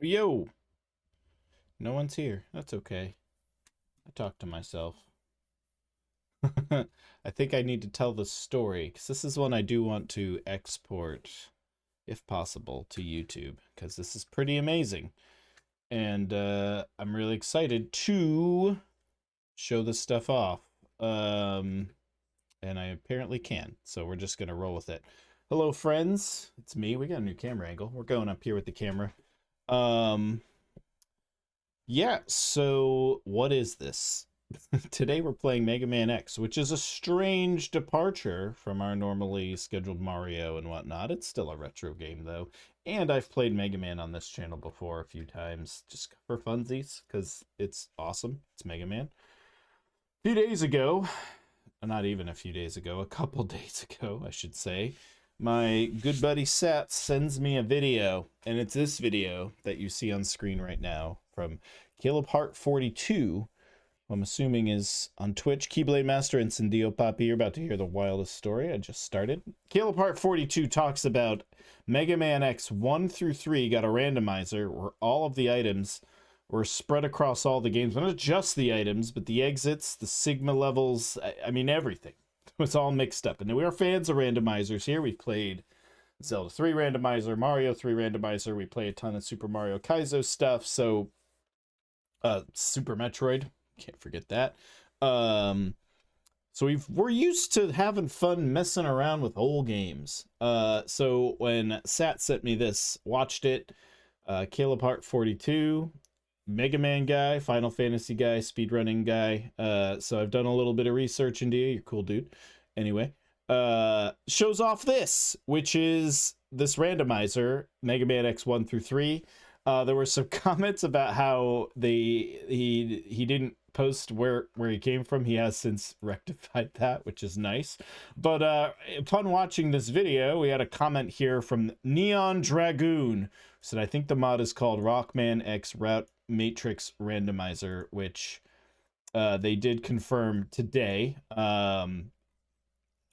Yo, no one's here. That's okay. I talk to myself. I think I need to tell the story because this is one I do want to export, if possible, to YouTube because this is pretty amazing. And I'm really excited to show this stuff off. Um, and I apparently can. So we're just going to roll with it. Hello, friends. It's me. We got a new camera angle. We're going up here with the camera. Um, yeah, so what is this? Today we're playing Mega Man X, which is a strange departure from our normally scheduled Mario and whatnot. It's still a retro game, though. And I've played Mega Man on this channel before a few times, just for funsies, because it's awesome. It's Mega Man. A few days ago, not even a few days ago, a couple days ago, I should say, my good buddy Sat sends me a video, and it's this video that you see on screen right now from Caleb Hart 42, who I'm assuming is on Twitch. Keyblade Master and Cindio Papi, you're about to hear the wildest story. I just started. Caleb Hart 42 talks about Mega Man X 1 through 3 got a randomizer where all of the items were spread across all the games. Not just the items, but the exits, the Sigma levels, I mean, everything. It's all mixed up. And we are fans of randomizers here. We've played Zelda 3 randomizer, Mario 3 randomizer. We play a ton of Super Mario Kaizo stuff. So, Super Metroid, can't forget that. So we're used to having fun messing around with old games. So when Sat sent me this, watched it, Caleb Hart 42, Mega Man guy, Final Fantasy guy, speedrunning guy. So I've done a little bit of research into you. You're a cool dude. Anyway, shows off this, which is this randomizer, Mega Man X 1 through 3. There were some comments about how he didn't post where he came from. He has since rectified that, which is nice. But upon watching this video, we had a comment here from Neon Dragoon, who said, I think the mod is called Rockman X Route MatriX Randomizer, which they did confirm today.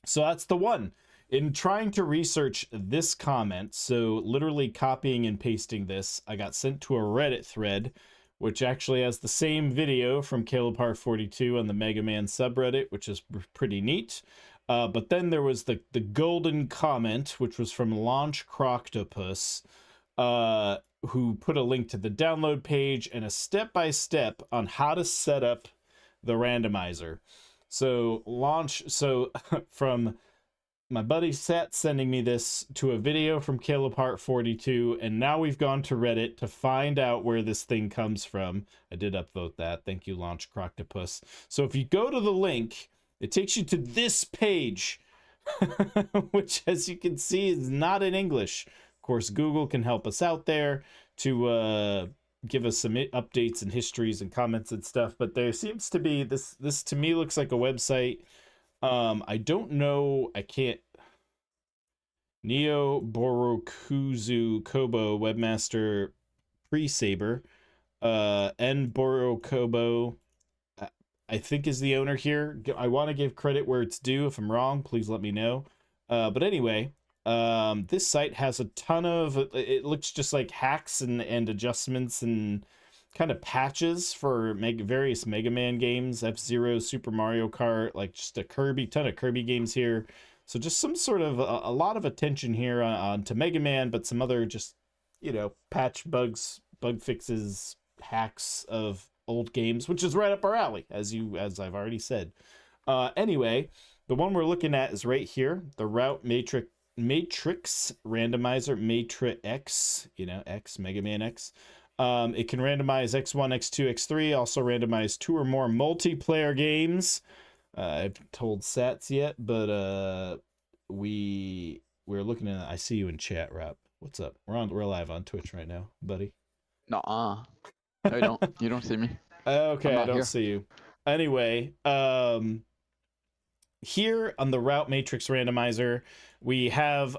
So that's the one. In trying to research this comment, so literally copying and pasting this, I got sent to a Reddit thread, which actually has the same video from Caleb Hart 42 on the Mega Man subreddit, which is pretty neat. But then there was the golden comment, which was from Launch Croctopus, who put a link to the download page and a step-by-step on how to set up the randomizer. So from my buddy Seth sending me this to a video from Caleb Hart 42, and now we've gone to Reddit to find out where this thing comes from. I did upvote that. Thank you, Launch Croctopus. So if you go to the link, it takes you to this page, which, as you can see, is not in English. Of course, Google can help us out there to give us some updates and histories and comments and stuff, but there seems to be this to me looks like a website. I don't know. I can't. Neo Borokuzu Kobo Webmaster Pre-Saber. N Borokobo, I think, is the owner here. I want to give credit where it's due. If I'm wrong, please let me know. But anyway, this site has a ton of. It looks just like hacks and adjustments and kind of patches for various Mega Man games, F-Zero, Super Mario Kart, like just a ton of Kirby games here. So just some sort of a lot of attention here on to Mega Man, but some other just, patch bugs, bug fixes, hacks of old games, which is right up our alley, as I've already said. Anyway, the one we're looking at is right here, the Route MatriX Randomizer, MatriX, X, Mega Man X. It can randomize X1, X2, X3, also randomize 2 or more multiplayer games. I haven't told Sats yet, but we're looking at. I see you in chat, Rap. What's up? We're live on Twitch right now, buddy. No, you don't see me. Okay, I don't here. see you. Anyway, here on the Route MatriX Randomizer, we have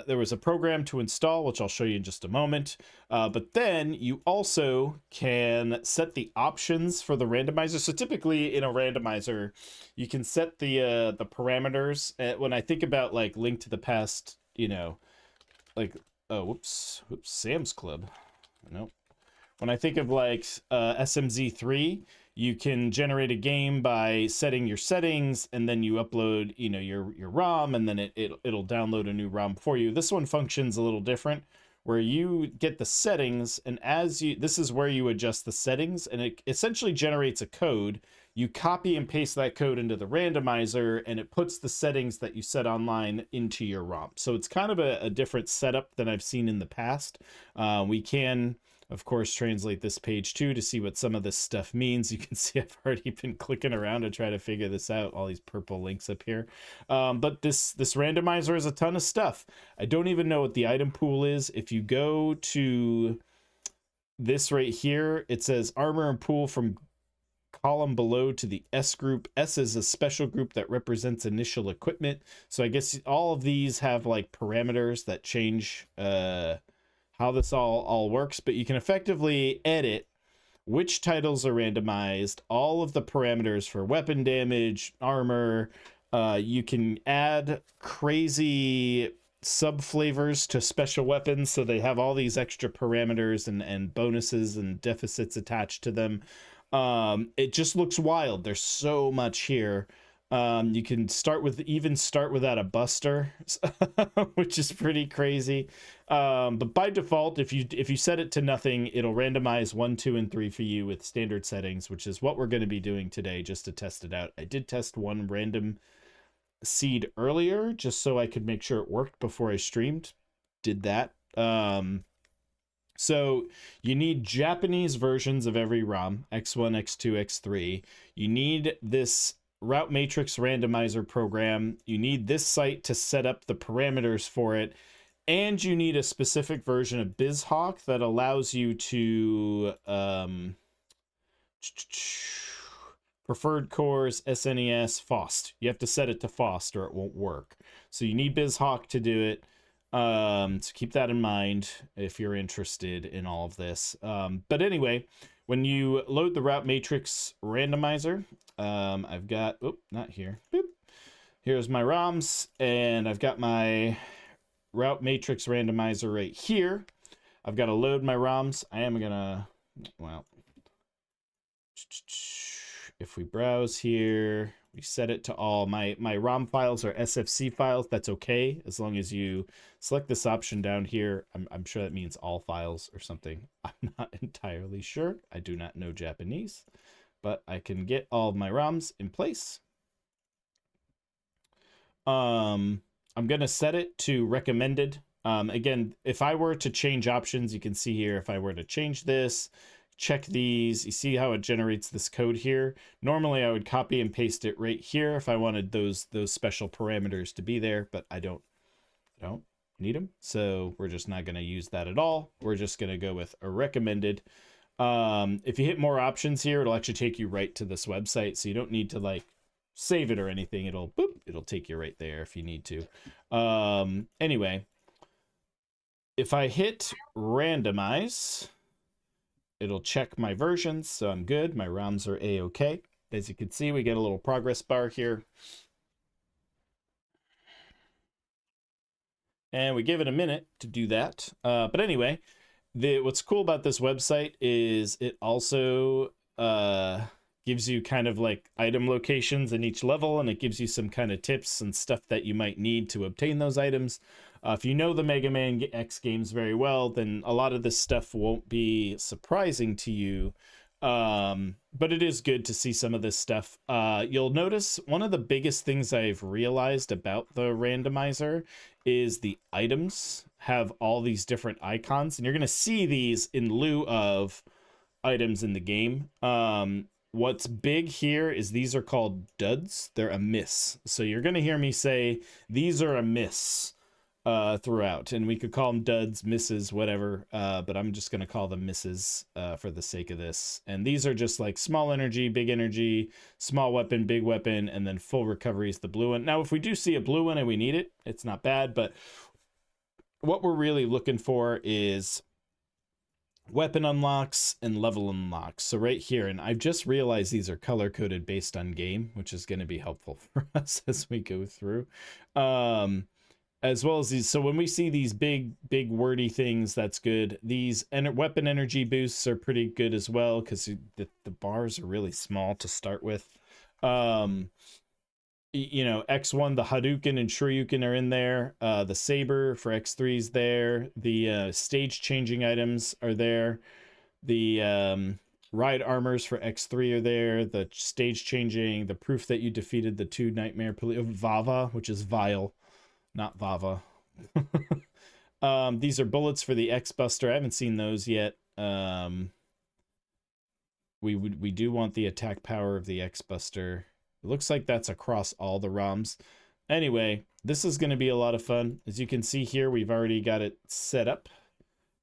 there was a program to install, which I'll show you in just a moment. But then you also can set the options for the randomizer. So typically in a randomizer, you can set the parameters. When I think about like Link to the Past, like whoops, Sam's Club. Nope. When I think of like SMZ3, you can generate a game by setting your settings, and then you upload, you know, your ROM, and then it'll download a new ROM for you. This one functions a little different, where you get the settings, and this is where you adjust the settings, and it essentially generates a code. You copy and paste that code into the randomizer, and it puts the settings that you set online into your ROM. So it's kind of a different setup than I've seen in the past. We can, of course, translate this page too to see what some of this stuff means. You can see I've already been clicking around to try to figure this out, all these purple links up here. But this randomizer is a ton of stuff. I don't even know what the item pool is. If you go to this right here, it says armor and pool from column below to the S group. S is a special group that represents initial equipment. So I guess all of these have like parameters that change how this all works, but you can effectively edit which titles are randomized, all of the parameters for weapon damage, armor. You can add crazy sub flavors to special weapons, so they have all these extra parameters and bonuses and deficits attached to them. It just looks wild. There's so much here. You can start without a buster, which is pretty crazy. But by default, if you set it to nothing, it'll randomize 1, 2, and 3 for you with standard settings, which is what we're going to be doing today just to test it out. I did test one random seed earlier just so I could make sure it worked before I streamed. Did that. So you need Japanese versions of every ROM, X1, X2, X3. You need this Route Matrix randomizer program. You need this site to set up the parameters for it. And you need a specific version of BizHawk that allows you to preferred cores, SNES, FOST. You have to set it to FOST or it won't work. So you need BizHawk to do it. So keep that in mind if you're interested in all of this. But anyway, when you load the Route Matrix randomizer, I've got, not here. Boop. Here's my ROMs, and I've got my Route Matrix randomizer right here. I've got to load my ROMs. I am gonna, well, if we browse here, we set it to all. My ROM files are SFC files. That's okay, as long as you select this option down here. I'm sure that means all files or something. I'm not entirely sure. I do not know Japanese, but I can get all of my ROMs in place. I'm gonna set it to recommended. Again, if I were to change options, you can see here, if I were to change this, check these, you see how it generates this code here. Normally I would copy and paste it right here if I wanted those special parameters to be there, but I don't need them, so we're just not going to use that at all. We're just going to go with a recommended. If you hit more options here, it'll actually take you right to this website, so you don't need to like save it or anything. It'll take you right there if you need to. Anyway, if I hit randomize, it'll check my versions, so I'm good. My ROMs are a-okay. As you can see, we get a little progress bar here. And we give it a minute to do that. But anyway, what's cool about this website is it also gives you kind of like item locations in each level, and it gives you some kind of tips and stuff that you might need to obtain those items. If you know the Mega Man X games very well, then a lot of this stuff won't be surprising to you. But it is good to see some of this stuff. You'll notice one of the biggest things I've realized about the randomizer is the items have all these different icons, and you're going to see these in lieu of items in the game. What's big here is these are called duds. They're a miss. So you're going to hear me say these are a miss throughout, and we could call them duds, misses, whatever, but I'm just going to call them misses for the sake of this. And these are just like small energy, small weapon, big weapon, and then full recovery is the blue one. Now, if we do see a blue one and we need it, it's not bad, but what we're really looking for is weapon unlocks and level unlocks. So right here, and I've just realized these are color coded based on game, which is going to be helpful for us as we go through. as well as these. So when we see these big wordy things, that's good. These weapon energy boosts are pretty good as well, because the bars are really small to start with. You know, X1, the Hadouken and Shoryuken are in there. The Saber for X3 is there. The stage changing items are there. The ride armors for X3 are there. The stage changing, the proof that you defeated the 2 nightmare Vava, which is Vile, not Vava. These are bullets for the X Buster. I haven't seen those yet. We do want the attack power of the X Buster. It looks like that's across all the ROMs. Anyway, this is going to be a lot of fun. As you can see here, we've already got it set up,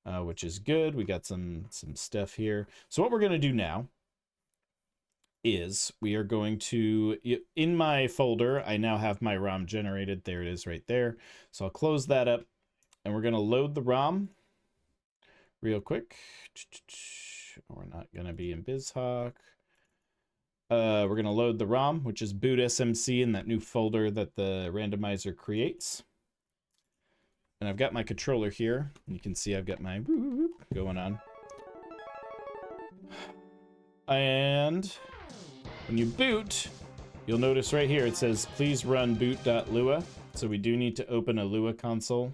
which is good. We got some stuff here. So what we're going to do now is we are going to, in my folder, I now have my ROM generated. There it is right there. So I'll close that up, and we're going to load the ROM real quick. We're not going to be in BizHawk. We're going to load the ROM, which is boot SMC in that new folder that the randomizer creates. And I've got my controller here. You can see I've got my going on. And when you boot, you'll notice right here it says, please run boot.lua. So we do need to open a Lua console.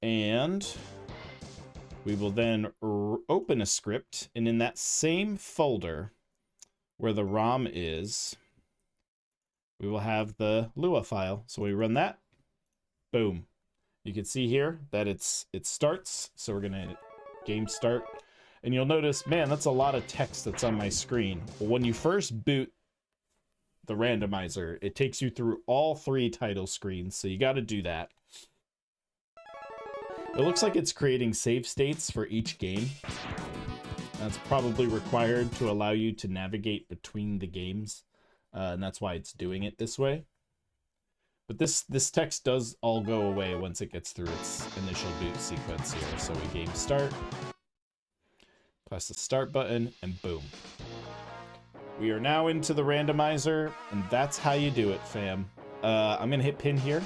And we will then open a script, and in that same folder where the ROM is, we will have the Lua file. So we run that, boom. You can see here that it starts. So we're gonna game start, and you'll notice, man, that's a lot of text that's on my screen. Well, when you first boot the randomizer, it takes you through all 3 title screens, so you got to do that. It looks like it's creating save states for each game. That's probably required to allow you to navigate between the games, and that's why it's doing it this way. But this text does all go away once it gets through its initial boot sequence here. So we game start, press the start button, and boom. We are now into the randomizer, and that's how you do it, fam. I'm gonna hit pin here.